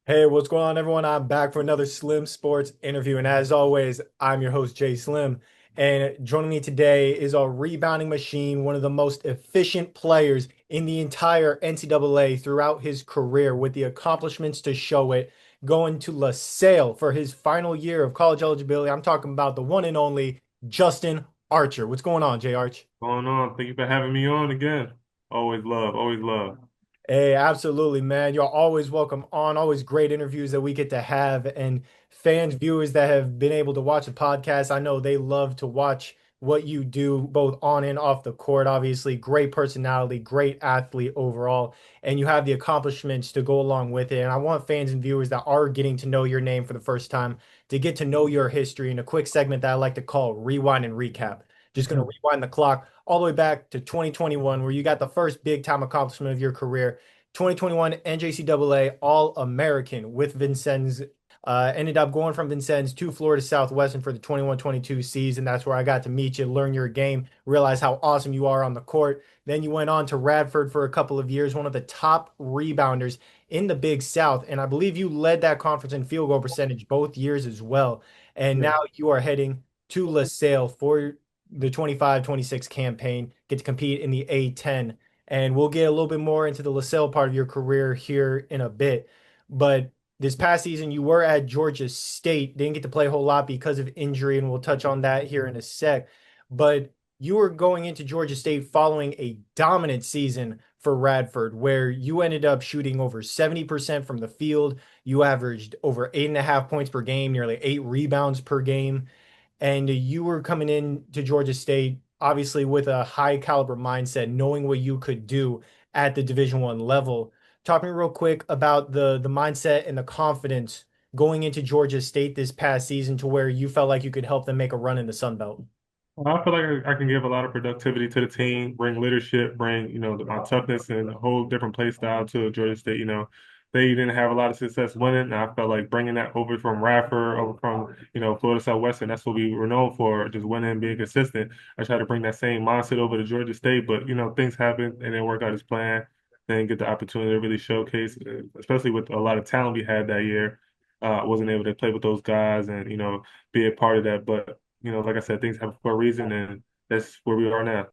Hey, what's going on, everyone? I'm back for another Slim Sports interview. And as always, I'm your host, Jay Slim. And joining me today is our rebounding machine, one of the most efficient players in the entire NCAA throughout his career, with the accomplishments to show it, going to LaSalle for his final year of college eligibility. I'm talking about the one and only Justin Archer. What's going on, Jay Arch? Going on? Thank you for having me on again. Always love, always love. Hey, absolutely, man. You're always welcome on. Always great interviews that we get to have. And fans, viewers that have been able to watch the podcast, I know they love to watch what you do both on and off the court. Obviously, great personality, great athlete overall, and you have the accomplishments to go along with it. And I want fans and viewers that are getting to know your name for the first time to get to know your history in a quick segment that I like to call Rewind and Recap. Just going to rewind the clock all the way back to 2021, where you got the first big time accomplishment of your career. 2021 NJCAA All-American with Vincennes. Ended up going from Vincennes to Florida Southwestern for the 21-22 season. That's where I got to meet you, learn your game, realize how awesome you are on the court. Then you went on to Radford for a couple of years, one of the top rebounders in the Big South. And I believe you led that conference in field goal percentage both years as well. And Yeah. now you are heading to LaSalle for the 25-26 campaign, get to compete in the A10, and we'll get a little bit more into the LaSalle part of your career here in a bit. But this past season, you were at Georgia State, didn't get to play a whole lot because of injury, and we'll touch on that here in a sec. But you were going into Georgia State following a dominant season for Radford, where you ended up shooting over 70% from the field. You averaged over 8.5 points per game, nearly 8 rebounds per game, and you were coming in to Georgia State obviously with a high caliber mindset, knowing what you could do at the Division 1 level. Talk to me real quick about the mindset and the confidence going into Georgia State this past season to where you felt like you could help them make a run in the Sun Belt. I feel like I can give a lot of productivity to the team, bring leadership, bring, my toughness and a whole different play style to Georgia State. They didn't have a lot of success winning. And I felt like bringing that over from Radford, over from, Florida Southwestern, that's what we were known for, just winning, being consistent. I tried to bring that same mindset over to Georgia State, but, things happened and didn't work out as planned. Didn't get the opportunity to really showcase, especially with a lot of talent we had that year. I wasn't able to play with those guys and, be a part of that. But like I said, things happen for a reason, and that's where we are now.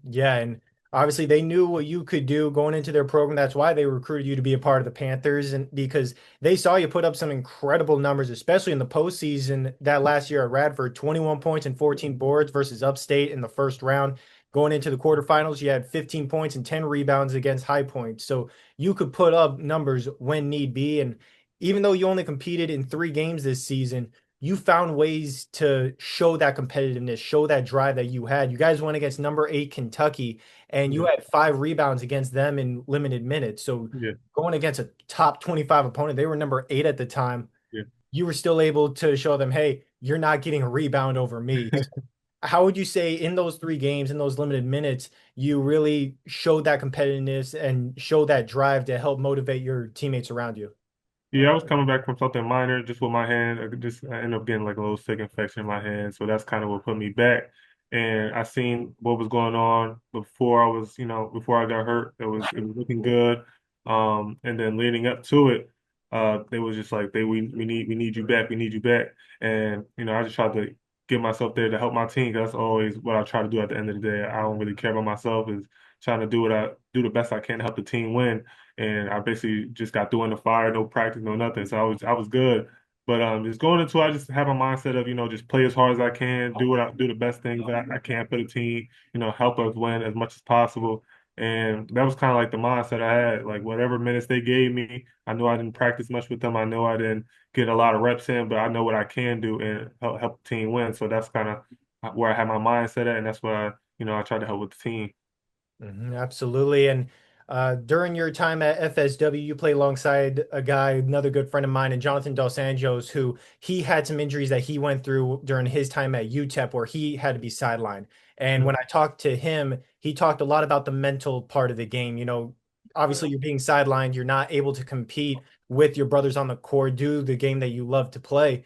Yeah, and obviously they knew what you could do going into their program. That's why they recruited you to be a part of the Panthers, and because they saw you put up some incredible numbers, especially in the postseason that last year at Radford, 21 points and 14 boards versus Upstate in the first round. Going into the quarterfinals, you had 15 points and 10 rebounds against High Point. So you could put up numbers when need be. And even though you only competed in 3 games this season, you found ways to show that competitiveness, show that drive that you had. You guys went against number 8 Kentucky, and you Yeah, had 5 rebounds against them in limited minutes. So yeah, going against a top 25 opponent, they were number 8 at the time. yeah. You were still able to show them, hey, you're not getting a rebound over me. How would you say in those 3 games, in those limited minutes, you really showed that competitiveness and showed that drive to help motivate your teammates around you? Yeah, I was coming back from something minor, just with my hand. I ended up getting like a little sick infection in my hand, so that's kind of what put me back. And I seen what was going on before before I got hurt. It was looking good. And then leading up to it, they was just like we need you back, we need you back. And I just tried to get myself there to help my team. 'Cause that's always what I try to do at the end of the day. I don't really care about myself. Is trying to do what I do the best I can to help the team win, and I basically just got through in the fire, no practice, no nothing. So I was good. But just going into it, I just have a mindset of, just play as hard as I can, do the best things that I can for the team, help us win as much as possible. And that was kind of like the mindset I had. Like whatever minutes they gave me, I know I didn't practice much with them. I know I didn't get a lot of reps in, but I know what I can do and help the team win. So that's kind of where I had my mindset at, and that's what I tried to help with the team. Absolutely. And during your time at FSW, you played alongside a guy, another good friend of mine, and Jonathan Dos Anjos, who he had some injuries that he went through during his time at UTEP where he had to be sidelined. And when I talked to him, he talked a lot about the mental part of the game. Obviously you're being sidelined, you're not able to compete with your brothers on the court, do the game that you love to play,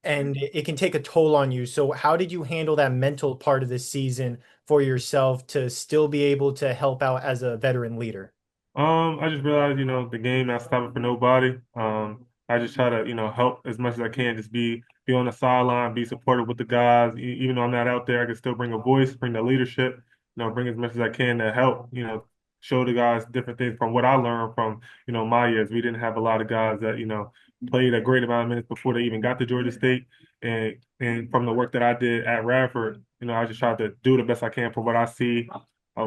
and it can take a toll on you. So how did you handle that mental part of the season for yourself to still be able to help out as a veteran leader? I just realized, the game not stopping for nobody. I just try to, help as much as I can, just be on the sideline, be supportive with the guys. Even though I'm not out there, I can still bring a voice, bring the leadership, bring as much as I can to help, show the guys different things from what I learned from, my years. We didn't have a lot of guys that, played a great amount of minutes before they even got to Georgia State. And from the work that I did at Radford, I just tried to do the best I can from what I see,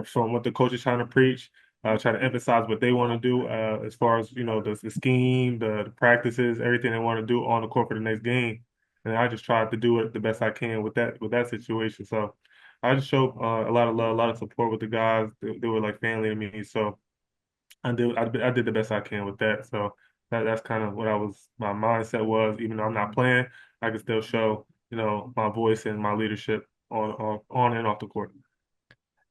from what the coach is trying to preach, try to emphasize what they want to do as far as the scheme, the practices, everything they want to do on the court for the next game. And I just tried to do it the best I can with that situation. So I just showed a lot of love, a lot of support with the guys. They were like family to me. So I did the best I can with that. So that's kind of what my mindset was. Even though I'm not playing, I can still show my voice and my leadership on and off the court.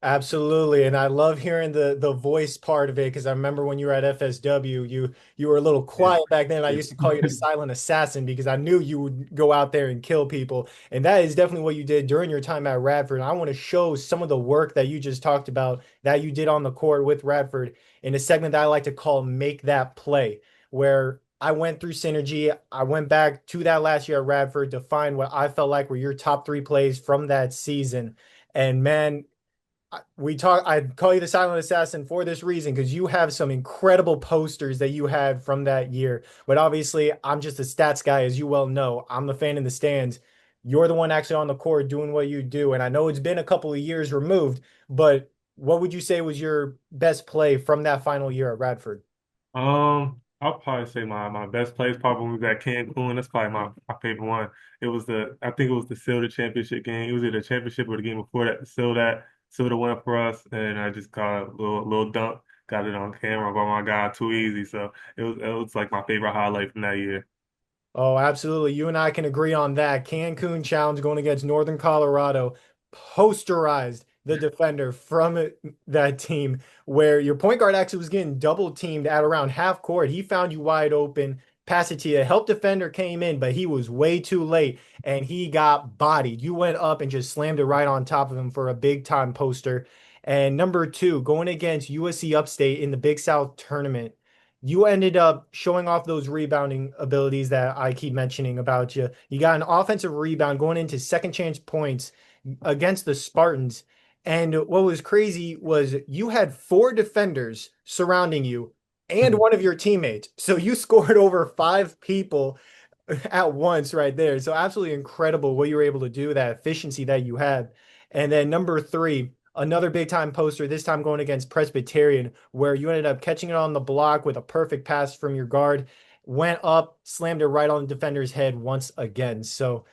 Absolutely. And I love hearing the voice part of it because I remember when you were at FSW, you were a little Yeah. quiet back then. I used to call you the silent assassin because I knew you would go out there and kill people. And that is definitely what you did during your time at Radford. And I want to show some of the work that you just talked about that you did on the court with Radford in a segment that I like to call Make That Play, where I went through synergy. I went back to that last year at Radford to find what I felt like were your top three plays from that season. And man, I call you the silent assassin for this reason because you have some incredible posters that you had from that year. But obviously, I'm just a stats guy, as you well know. I'm the fan in the stands. You're the one actually on the court doing what you do. And I know it's been a couple of years removed, but what would you say was your best play from that final year at Radford? I'll probably say my best play is probably when we was at Cancun. That's probably my favorite one. I think it was the Silver championship game. It was either the championship or the game before that. Silver went for us, and I just got a little dunk, got it on camera by my guy, too easy. So it was like my favorite highlight from that year. Oh, absolutely. You and I can agree on that. Cancun Challenge going against Northern Colorado posterized the defender from that team where your point guard actually was getting double teamed at around half court. He found you wide open, passed it to you. Help defender came in, but he was way too late and he got bodied. You went up and just slammed it right on top of him for a big time poster. And number two, going against USC Upstate in the Big South tournament, you ended up showing off those rebounding abilities that I keep mentioning about you. You got an offensive rebound going into second chance points against the Spartans. And what was crazy was you had four defenders surrounding you and one of your teammates. So you scored over five people at once right there. So absolutely incredible what you were able to do, that efficiency that you had. And then number three, another big time poster, this time going against Presbyterian, where you ended up catching it on the block with a perfect pass from your guard, went up, slammed it right on the defender's head once again. So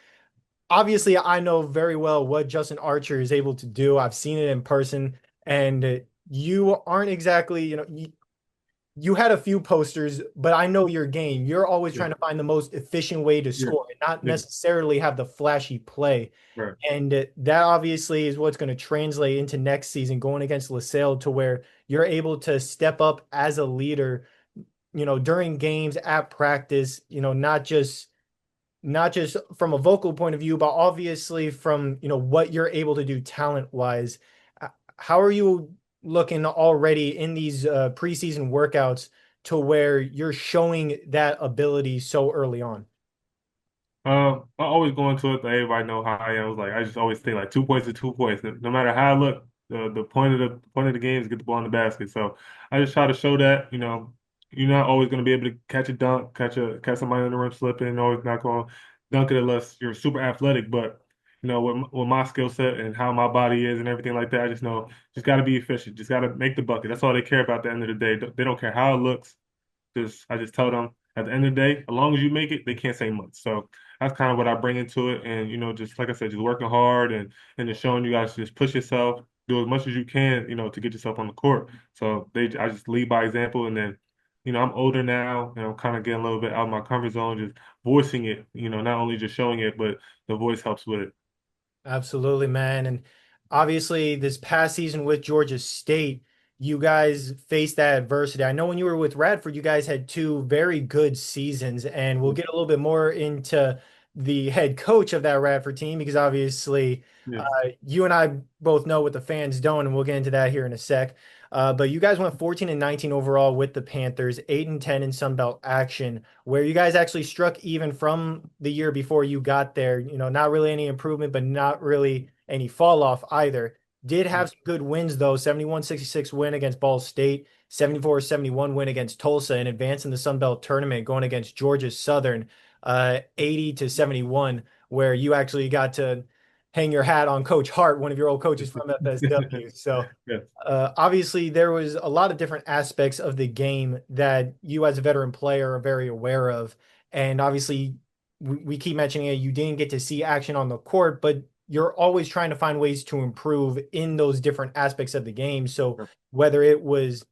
obviously, I know very well what Justin Archer is able to do. I've seen it in person, and you aren't exactly, you had a few posters, but I know your game. You're always Yeah, trying to find the most efficient way to yeah, score and not yeah. necessarily have the flashy play. Right. And that obviously is what's going to translate into next season going against LaSalle to where you're able to step up as a leader, during games at practice, not just from a vocal point of view, but obviously from, what you're able to do talent wise. How are you looking already in these preseason workouts to where you're showing that ability so early on? I always go into it that everybody know how I am. I was like, I just always think like 2 points to 2 points. No matter how I look, the point of the game is get the ball in the basket. So I just try to show that, you're not always going to be able to catch a dunk, catch somebody on the rim slipping, always not going to dunk it unless you're super athletic. But with my skill set and how my body is and everything like that, I just know just got to be efficient. Just got to make the bucket. That's all they care about at the end of the day. They don't care how it looks. I just tell them at the end of the day, as long as you make it, they can't say much. So that's kind of what I bring into it. And just like I said, just working hard and just showing you guys to just push yourself, do as much as you can, to get yourself on the court. So I just lead by example. And then, I'm older now, and I'm kind of getting a little bit out of my comfort zone, just voicing it, not only just showing it, but the voice helps with it. Absolutely, man. And obviously, this past season with Georgia State, you guys faced that adversity. I know when you were with Radford, you guys had two very good seasons, and we'll get a little bit more into the head coach of that Radford team because obviously, Yeah. you and I both know what the fans don't, and we'll get into that here in a sec. But you guys went 14 and 19 overall with the Panthers, 8 and 10 in Sun Belt action, where you guys actually struck even from the year before you got there. Not really any improvement, but not really any fall off either. Did have some good wins though, 71-66 win against Ball State, 74-71 win against Tulsa, and advance in the Sun Belt tournament going against Georgia Southern, 80-71, where you actually got to hang your hat on Coach Hart, one of your old coaches from FSW. So Yeah. obviously, there was a lot of different aspects of the game that you, as a veteran player, are very aware of. And obviously, we keep mentioning it. You didn't get to see action on the court, but you're always trying to find ways to improve in those different aspects of the game. So whether it was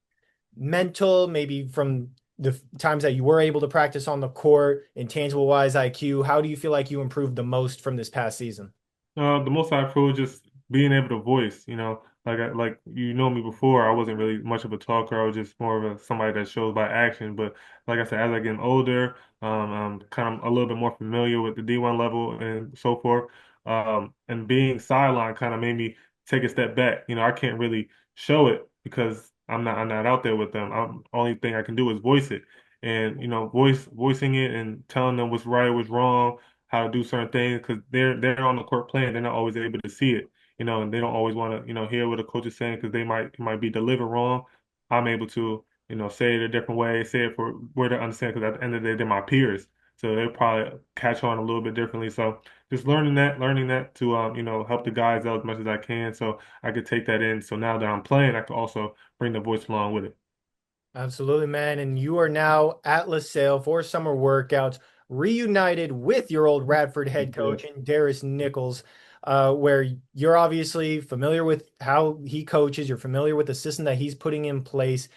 mental, maybe from the times that you were able to practice on the court, intangible wise IQ, how do you feel like you improved the most from this past season? The most I feel is just being able to voice, like you know me before, I wasn't really much of a talker. I was just more of somebody that shows by action. But like I said, as I get older, I'm kind of a little bit more familiar with the D1 level and so forth. And being sideline kind of made me take a step back. I can't really show it because I'm not out there with them. Only thing I can do is voice it. And voicing it and telling them what's right, what's wrong, how to do certain things because they're on the court playing. They're not always able to see it, and they don't always want to, hear what the coach is saying because it might be delivered wrong. I'm able to, say it a different way, say it for where they understand because at the end of the day, they're my peers. So they'll probably catch on a little bit differently. So just learning that to, help the guys out as much as I can so I could take that in. So now that I'm playing, I can also bring the voice along with it. Absolutely, man. And you are now at LaSalle for summer workouts, reunited with your old Radford head Yeah. coach and Darius Nichols, where you're obviously familiar with how he coaches, you're familiar with the system that he's putting in place.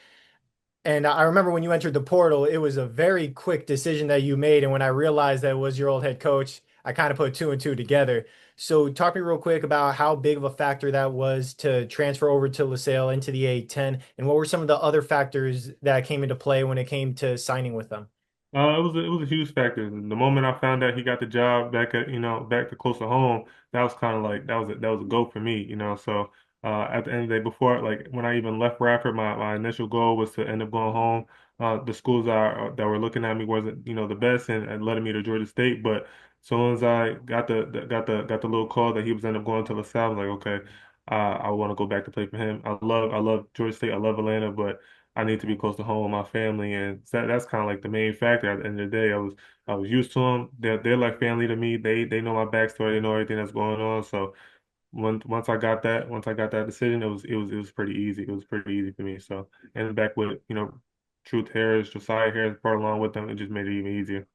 And I remember when you entered the portal, it was a very quick decision that you made. And when I realized that it was your old head coach, I kind of put two and two together. So talk to me real quick about how big of a factor that was to transfer over to LaSalle into the A10, and what were some of the other factors that came into play when it came to signing with them? It was a huge factor. The moment I found out he got the job back to close to home, that was kind of like that was a go for me. So at the end of the day, before like when I even left Radford, my initial goal was to end up going home. The schools that were looking at me wasn't the best and letting me to Georgia State. But as soon as I got the little call that he was end up going to LaSalle, I was like, okay, I want to go back to play for him. I love Georgia State. I love Atlanta, but I need to be close to home with my family, and that's kind of like the main factor. At the end of the day, I was used to them. They're like family to me. They know my backstory. They know everything that's going on. So once I got that decision, it was pretty easy. It was pretty easy for me. So and back with Truth Harris, Josiah Harris brought along with them, it just made it even easier.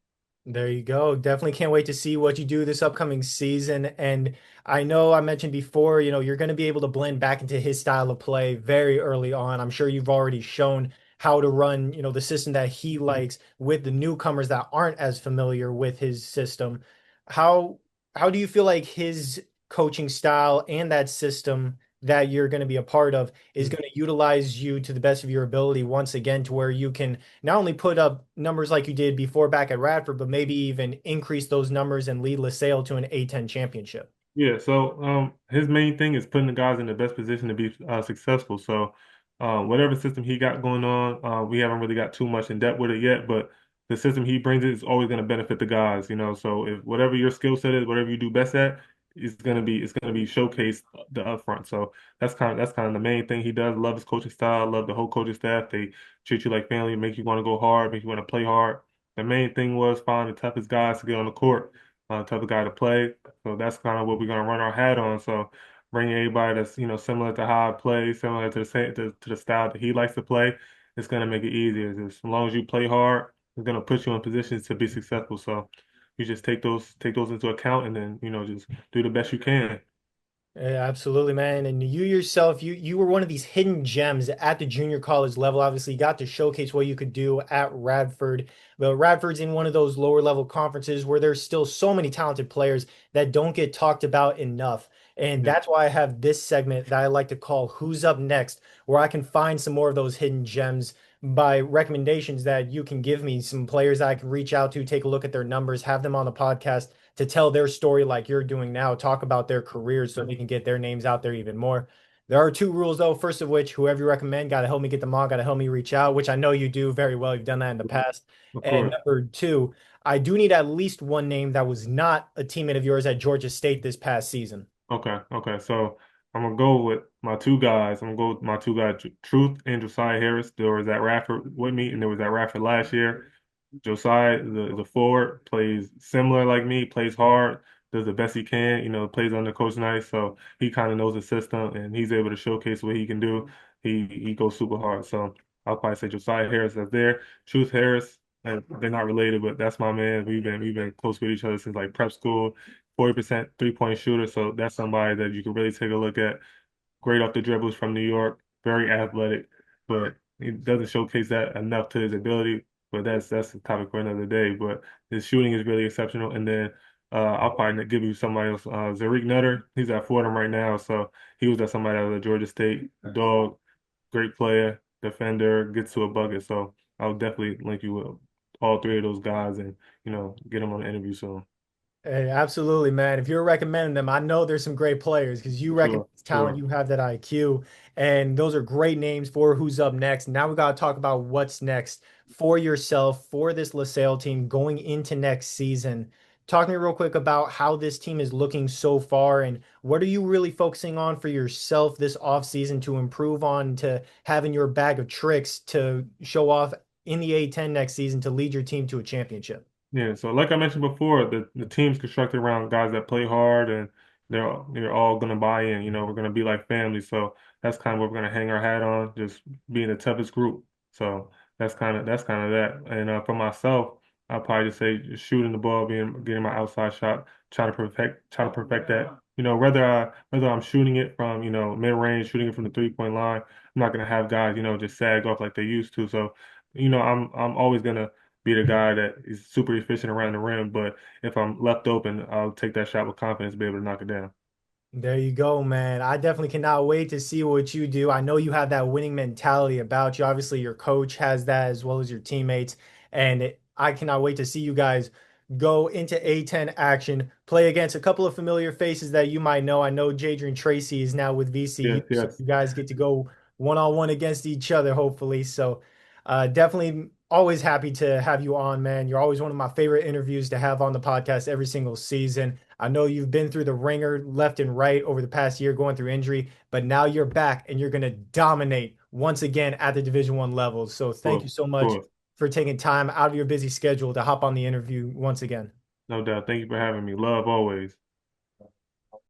There you go. Definitely can't wait to see what you do this upcoming season. And I know I mentioned before, you're going to be able to blend back into his style of play very early on. I'm sure you've already shown how to run, the system that he likes with the newcomers that aren't as familiar with his system. How how do you feel like his coaching style and that system that you're going to be a part of is going to utilize you to the best of your ability once again to where you can not only put up numbers like you did before back at Radford, but maybe even increase those numbers and lead LaSalle to an A10 championship? Yeah, so his main thing is putting the guys in the best position to be successful. So whatever system he got going on, we haven't really got too much in depth with it yet, but the system he brings is always going to benefit the guys. So if whatever your skill set is, whatever you do best at, it's gonna be showcased the upfront. So that's kind of the main thing he does. Love his coaching style, love the whole coaching staff. They treat you like family, make you want to go hard, make you want to play hard. The main thing was find the toughest guys to get on the court, toughest guy to play. So that's kind of what we're gonna run our hat on. So bring anybody that's similar to how I play, similar to the same to the style that he likes to play. It's gonna make it easier. As long as you play hard, it's gonna put you in positions to be successful. So you just take those into account and then just do the best you can. Yeah, absolutely, man. And you yourself, you were one of these hidden gems at the junior college level. Obviously, you got to showcase what you could do at Radford. But Radford's in one of those lower level conferences where there's still so many talented players that don't get talked about enough. And Yeah. that's why I have this segment that I like to call Who's Up Next, where I can find some more of those hidden gems by recommendations that you can give me, some players that I can reach out to, take a look at their numbers, have them on the podcast to tell their story like you're doing now, talk about their careers so we can get their names out there even more. There are two rules though. First of which, whoever you recommend, got to help me get them on, got to help me reach out, which I know you do very well. You've done that in the past. Of And course. number two, I do need at least one name that was not a teammate of yours at Georgia State this past season. Okay, okay. So I'm gonna go with my two guys. I'm gonna go with my two guys, Truth and Josiah Harris. There was at Radford with me, and there was at Radford last year. Josiah, the forward, plays similar like me, plays hard, does the best he can, plays under Coach Nice, so he kind of knows the system and he's able to showcase what he can do. He goes super hard. So I'll probably say Josiah Harris is there. Truth Harris, they're not related, but that's my man. We've been close with each other since like prep school. 40% three-point shooter, so that's somebody that you can really take a look at. Great off the dribbles from New York, very athletic, but he doesn't showcase that enough to his ability. But that's a topic for another day. But his shooting is really exceptional. And then I'll probably give you somebody else. Zarik Nutter, he's at Fordham right now, so he was at somebody out of Georgia State. Dog, great player, defender, gets to a bucket. So I'll definitely link you with all three of those guys and get them on the interview soon. Hey, absolutely, man. If you're recommending them, I know there's some great players because you Sure, recognize talent, sure. you have that IQ, and those are great names for who's up next. Now we got to talk about what's next for yourself, for this LaSalle team going into next season. Talk to me real quick about how this team is looking so far and what are you really focusing on for yourself this offseason to improve on, to having your bag of tricks to show off in the A10 next season to lead your team to a championship. Yeah, so like I mentioned before, the team's constructed around guys that play hard and they're all gonna buy in. We're gonna be like family. So that's kind of what we're gonna hang our hat on, just being the toughest group. So that's kind of that. And for myself, I'll probably just say just shooting the ball, being getting my outside shot, trying to perfect that. Whether I'm shooting it from, mid range, shooting it from the 3-point line, I'm not gonna have guys, just sag off like they used to. So, I'm always gonna be the guy that is super efficient around the rim. But if I'm left open, I'll take that shot with confidence, be able to knock it down. There you go, man. I definitely cannot wait to see what you do. I know you have that winning mentality about you. Obviously, your coach has that as well as your teammates. I cannot wait to see you guys go into A10 action, play against a couple of familiar faces that you might know. I know Jadrian Tracy is now with VCU, Yes, so yes, you guys get to go one-on-one against each other, hopefully. So definitely always happy to have you on, man. You're always one of my favorite interviews to have on the podcast every single season. I know you've been through the ringer left and right over the past year going through injury, but now you're back and you're going to dominate once again at the Division One level. So of thank course, you so of much course. for taking time out of your busy schedule to hop on the interview once again. No doubt. Thank you for having me. Love always.